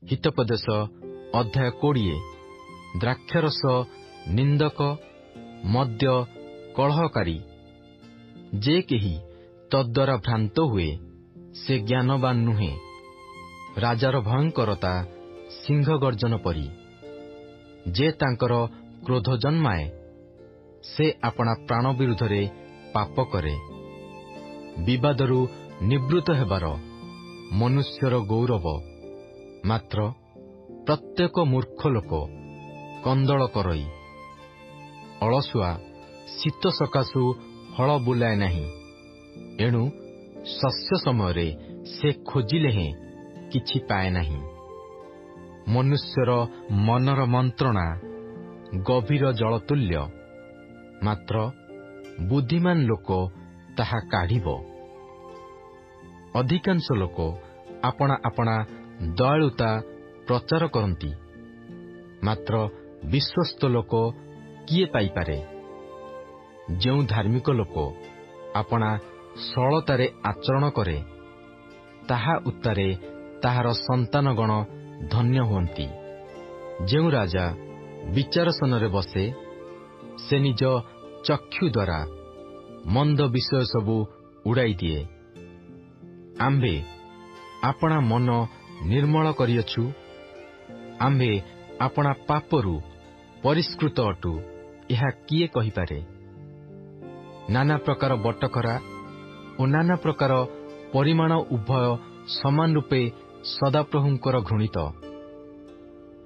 ହିତୋପଦେଶ ଅଧ୍ୟାୟ 20। ଦ୍ରାକ୍ଷାରସ ନିନ୍ଦକ, ମଦ୍ୟ କଳହକାରୀ, ଯେ କେହି ତଦ୍ୱାରା ଭ୍ରାନ୍ତ ହୁଏ ସେ ଜ୍ଞାନବାନ ନୁହେଁ। ରାଜାର ଭୟଙ୍କରତା ସିଂହ ଗର୍ଜନ ପରି, ଯେ ତାଙ୍କର କ୍ରୋଧ ଜନ୍ମାଏ ସେ ଆପଣା ପ୍ରାଣ ବିରୁଦ୍ଧରେ ପାପ କରେ। ବିବାଦରୁ ନିବୃତ୍ତ ହେବାର ମନୁଷ୍ୟର ଗୌରବ, ମାତ୍ର ପ୍ରତ୍ୟେକ ମୂର୍ଖ ଲୋକ କନ୍ଦଳ କରଇ। ଅଳସୁଆ ଶୀତ ସକାଶୁ ହଳ ବୁଲାଏ ନାହିଁ, ଏଣୁ ଶସ୍ୟ ସମୟରେ ସେ ଖୋଜିଲେ ହେଁ କିଛି ପାଏ ନାହିଁ। ମନୁଷ୍ୟର ମନର ମନ୍ତ୍ରଣା ଗଭୀର ଜଳତୁଲ୍ୟ, ମାତ୍ର ବୁଦ୍ଧିମାନ ଲୋକ ତାହା କାଢ଼ିବ। ଅଧିକାଂଶ ଲୋକ ଆପଣା ଆପଣା ଦୟାଳୁତା ପ୍ରଚାର କରନ୍ତି, ମାତ୍ର ବିଶ୍ୱସ୍ତ ଲୋକ କିଏ ପାଇପାରେ? ଯେଉଁ ଧାର୍ମିକ ଲୋକ ଆପଣା ସରଳତାରେ ଆଚରଣ କରେ, ତାହା ଉତ୍ତାରେ ତାହାର ସନ୍ତାନଗଣ ଧନ୍ୟ ହୁଅନ୍ତି। ଯେଉଁ ରାଜା ବିଚାରସନରେ ବସେ, ସେ ନିଜ ଚକ୍ଷୁ ଦ୍ୱାରା ମନ୍ଦ ବିଷୟ ସବୁ ଉଡ଼ାଇ ଦିଏ। ଆମ୍ଭେ ଆପଣା ମନ ନିର୍ମଳ କରିଅଛୁ, ଆମ୍ଭେ ଆପଣା ପାପରୁ ପରିଷ୍କୃତ ଅଟୁ, ଏହା କିଏ କହିପାରେ? ନାନା ପ୍ରକାର ବଟଖରା ଓ ନାନା ପ୍ରକାର ପରିମାଣ ଉଭୟ ସମାନ ରୂପେ ସଦାପ୍ରଭୁଙ୍କର ଘୃଣିତ।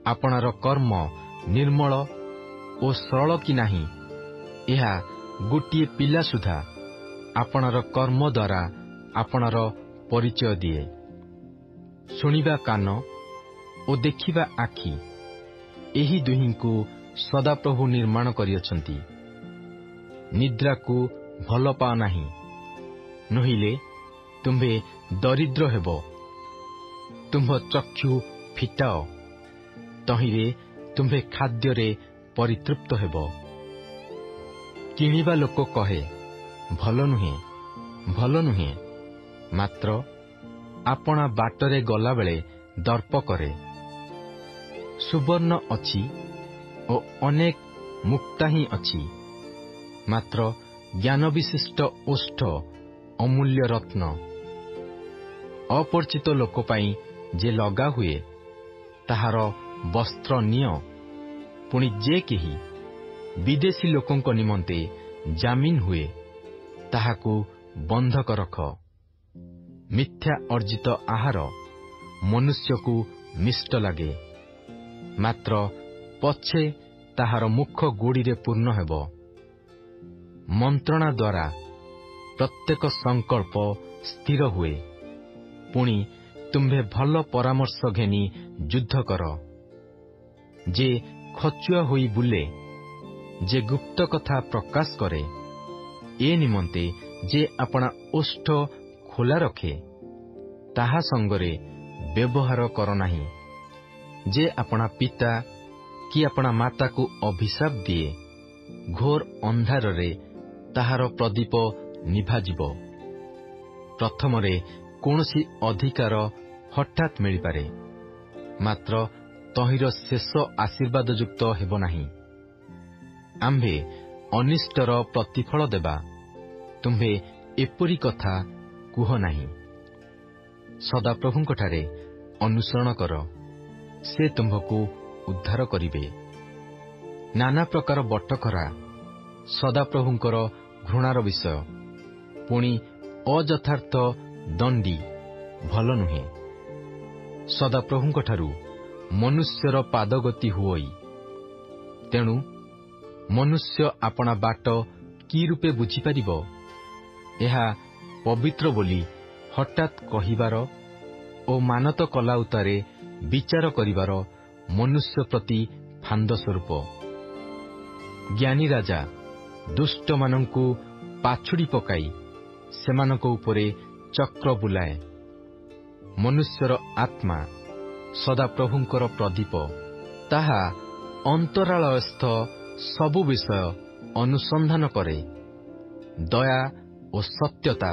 ଆପଣାର କର୍ମ ନିର୍ମଳ ଓ ସରଳ କି ନାହିଁ, ଏହା ଗୋଟିଏ ପିଲା ସୁଦ୍ଧା ଆପଣାର କର୍ମ ଦ୍ୱାରା ଆପଣାର ପରିଚୟ ଦିଏ। ଶୁଣିବା କାନ ଓ ଦେଖିବା ଆଖି, ଏହି ଦୁହିଁଙ୍କୁ ସଦାପ୍ରଭୁ ନିର୍ମାଣ କରିଅଛନ୍ତି। ନିଦ୍ରାକୁ ଭଲ ପାଅ ନାହିଁ, ନୋହିଲେ ତୁମ୍ଭେ ଦରିଦ୍ର ହେବ। ତୁମ୍ଭ ଚକ୍ଷୁ ଫିଟାଅ, ତହିଁରେ ତୁମ୍ଭେ ଖାଦ୍ୟରେ ପରିତୃପ୍ତ ହେବ। କିଣିବା ଲୋକ କହେ, ଭଲ ନୁହେଁ, ଭଲ ନୁହେଁ, ମାତ୍ର ଆପଣା ବାଟରେ ଗଲାବେଳେ ଦର୍ପ କରେ। ସୁବର୍ଣ୍ଣ ଅଛି ଓ ଅନେକ ମୁକ୍ତା ହିଁ ଅଛି, ମାତ୍ର ଜ୍ଞାନବିଶିଷ୍ଟ ଓଷ୍ଠ ଅମୂଲ୍ୟ ରତ୍ନ। ଅପରିଚିତ ଲୋକ ପାଇଁ ଯେ ଲଗା ହୁଏ, ତାହାର ବସ୍ତ୍ର ନିଅ। ପୁଣି ଯେ କେହି ବିଦେଶୀ ଲୋକଙ୍କ ନିମନ୍ତେ ଜାମିନ ହୁଏ, ତାହାକୁ ବନ୍ଧକ ରଖ। ମିଥ୍ୟା ଅର୍ଜିତ ଆହାର ମନୁଷ୍ୟକୁ ମିଷ୍ଟ ଲାଗେ, ମାତ୍ର ପଛେ ତାହାର ମୁଖ ଗୋଡ଼ିରେ ପୂର୍ଣ୍ଣ ହେବ। ମନ୍ତ୍ରଣା ଦ୍ୱାରା ପ୍ରତ୍ୟେକ ସଂକଳ୍ପ ସ୍ଥିର ହୁଏ। ପୁଣି ତୁମ୍ଭେ ଭଲ ପରାମର୍ଶ ଘେନି ଯୁଦ୍ଧ କର। ଯେ ଖଚୁଆ ହୋଇ ବୁଲେ, ଯେ ଗୁପ୍ତ କଥା ପ୍ରକାଶ କରେ, ଏ ନିମନ୍ତେ ଯେ ଆପଣା ଓଷ୍ଠ ଖୋଲା ରଖେ, ତାହା ସଙ୍ଗରେ ବ୍ୟବହାର କର ନାହିଁ। ଯେ ଆପଣା ପିତା କି ଆପଣା ମାତାକୁ ଅଭିଶାପ ଦିଏ, ଘୋର ଅନ୍ଧାରରେ ତାହାର ପ୍ରଦୀପ ନିଭାଯିବ। ପ୍ରଥମରେ କୌଣସି ଅଧିକାର ହଠାତ୍ ମିଳିପାରେ, ମାତ୍ର ତହିଁର ଶେଷ ଆଶୀର୍ବାଦଯୁକ୍ତ ହେବ ନାହିଁ। ଆମ୍ଭେ ଅନିଷ୍ଟର ପ୍ରତିଫଳ ଦେବା, ତୁମ୍ଭେ ଏପରି କଥା କୁହ ନାହିଁ। ସଦାପ୍ରଭୁଙ୍କଠାରେ ଅନୁସରଣ କର, ସେ ତୁମ୍ଭକୁ ଉଦ୍ଧାର କରିବେ। ନାନା ପ୍ରକାର ବଟଖରା ସଦାପ୍ରଭୁଙ୍କର ଘୃଣାର ବିଷୟ, ପୁଣି ଅଯଥାର୍ଥ ଦଣ୍ଡି ଭଲ ନୁହେଁ। ସଦାପ୍ରଭୁଙ୍କଠାରୁ ମନୁଷ୍ୟର ପାଦଗତି ହୁଅଇ। ତେଣୁ ମନୁଷ୍ୟ ଆପଣା ବାଟ କି ରୂପେ ବୁଝିପାରିବ? ଏହା ପବିତ୍ର ବୋଲି ହଠାତ୍ କହିବାର ଓ ମାନତ କଲା ଉତ୍ତାରେ ବିଚାର କରିବାର ମନୁଷ୍ୟ ପ୍ରତି ଫାନ୍ଦ ସ୍ୱରୂପ। ଜ୍ଞାନୀ ରାଜା ଦୁଷ୍ଟମାନଙ୍କୁ ପାଛୁଡ଼ି ପକାଇ ସେମାନଙ୍କ ଉପରେ ଚକ୍ର ବୁଲାଏ। ମନୁଷ୍ୟର ଆତ୍ମା ସଦାପ୍ରଭୁଙ୍କର ପ୍ରଦୀପ, ତାହା ଅନ୍ତରାଳୟସ୍ଥ ସବୁ ବିଷୟ ଅନୁସନ୍ଧାନ କରେ। ଦୟା ଓ ସତ୍ୟତା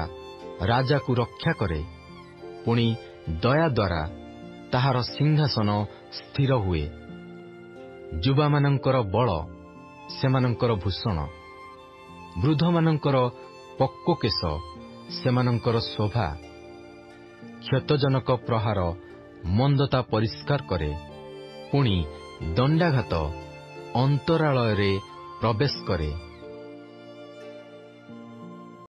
ରାଜାକୁ ରକ୍ଷା କରେ, ପୁଣି ଦୟା ଦ୍ୱାରା ତାହାର ସିଂହାସନ ସ୍ଥିର ହୁଏ। ଯୁବାମାନଙ୍କର ବଳ ସେମାନଙ୍କର ଭୂଷଣ, ବୃଦ୍ଧମାନଙ୍କର ପକ୍ୱ କେଶ ସେମାନଙ୍କର ଶୋଭା। କ୍ଷତଜନକ ପ୍ରହାର ମନ୍ଦତା ପରିଷ୍କାର କରେ, ପୁଣି ଦଣ୍ଡାଘାତ ଅନ୍ତରାଳୟରେ ପ୍ରବେଶ କରେ।